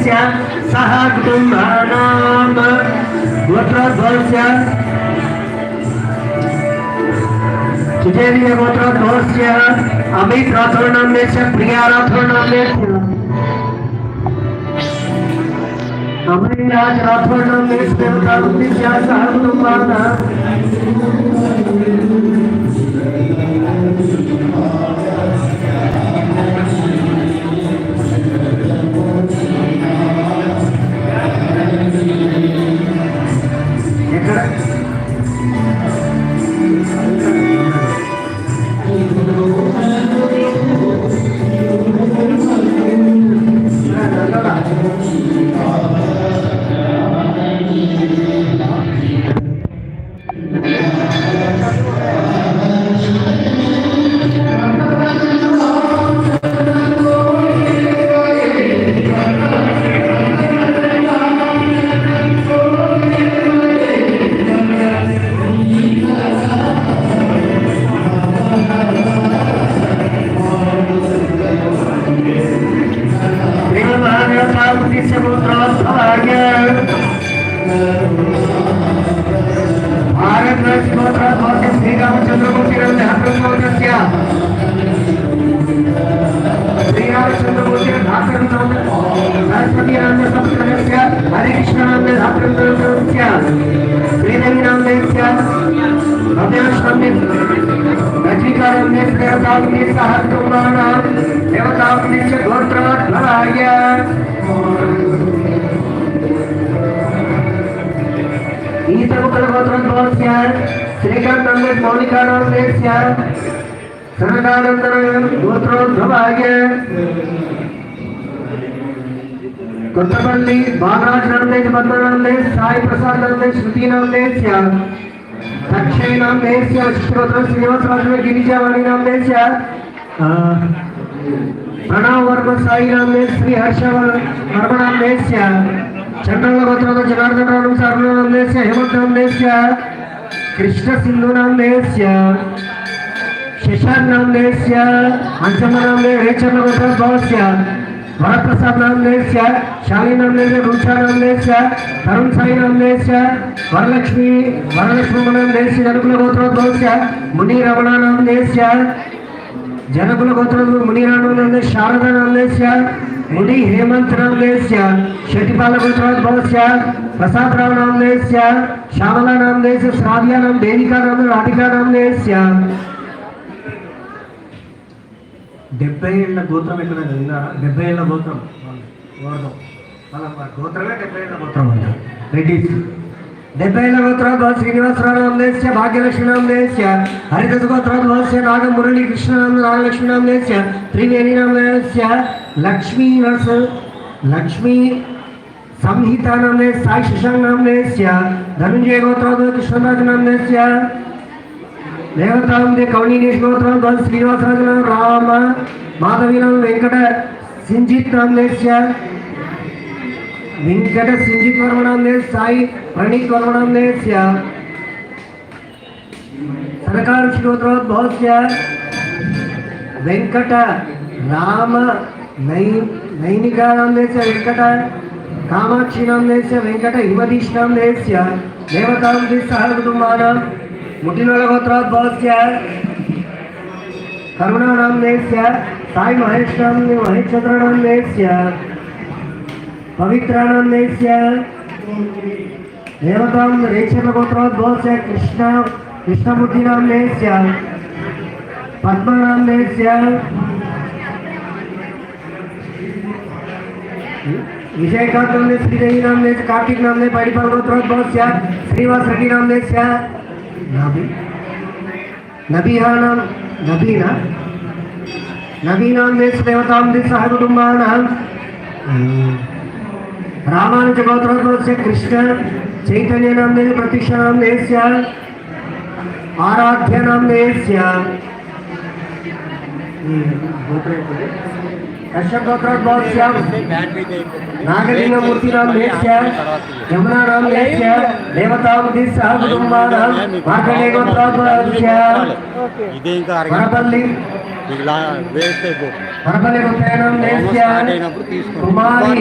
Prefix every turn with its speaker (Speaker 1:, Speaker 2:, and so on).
Speaker 1: सह कुटुम्बानां गोत्रोद्भवस्य सुजयवीय गोत्रोद्भवस्य अमित राठौर नाम्ने प्रिया राठौर नाम्ने अमरराज राठौर नाम्ने सह कुटुम्बानां श्रीकांत मौलिका सनकानंदर गोत्रोद्भवाय कोत्तपल्ली बालराज नामने पद्मनामने साई प्रसाद नामने श्रुति नामने अक्षय नामने श्रीगोत्र श्रीनिवास गिरिजावाणी नामने प्रणव वर्मा साई नामने श्री हर्ष वर्मा नामने चंद्रल गोत्र जनार्दन नामने हेमंत नामने कृष्ण सिंधु नामने शशांक नामने अंशम नामने रेचल गोत्रोद्भवस्य वरप्रसाद नामने शाली नामने रुचा नामने तरुण साई नामने वरलक्ष्मी नामने जनकुल गोत्रोद्भवस्य मुनि रमण नामने जनकुल गोत्र मुनि राणु नामने शारदा नामने मुनि हेमंत नामने शेटिपाल गोत्रोद्भवस्य प्रसाद राव नामने श्यामला नामने श्राव्या नाम देविका नाम राधिका नामने 70 ఏళ్ల గోత్రం ఎక్కడ విన్నారా? 70 ఏళ్ల గోత్రం వాళ్ళ గోత్రమే 70 ఏళ్ల గోత్రం అంట. రెడ్డిస్ 70 ఏళ్ల గోత్రం శ్రీనివాసరావు నామనే భాగ్యలక్ష్మి నామనే హరిదస్ గోత్రం నాగ మురళీ కృష్ణ నామ నాగలక్ష్మి నామనే త్రివేణి నామనే లక్ష్మీ संहिता नामने साई शशांक नामने धनंजय गोत्र कृष्णराज नामने देवता कौनीनेश गोत्र श्रीनिवास राम माधवी नाम वेंकट सिंजित नामने वेंकट सिंजित वर्मा नामने साई प्रणीत वर्मा नामने सरकार गोत्रोद्भवस्य वेंकट राम नैनिका नामने वेंकट कामाक्षी नामने वेंकट हिमदीश नामने देवता सह कुटुंबानां मुटिनोल गोत्रोद्भवस्य करुणा नामने साई महेश नामने महेशचंद्र नामने पवित्र नामने देवता रेचल गोत्रोद्भवस्य कृष्णमूर्ति नामने पद्म नामने विजयकांत नामने श्रीदेवी नामने कार्तिक नामने पैडिपाल गोत्रोद्भवस्य श्रीवास रेड्डी नामने नबीहा नाम नबी नामने देवतां सह कुटुंबानां रामानुज गोत्रोद्भवस्य कृष्ण चैतन्य नामने प्रतीक्षा नामने आराध्य नामने कश्यप गोत्रोद्भवस्य नागलिंगमूर्ति नामने यमुना नामने देवतां सह कुटुंबानां मार्कण्डेय गोत्रोद्भवस्य वरपल्ली वरपल्ली गोत्रेण नामने कुमारी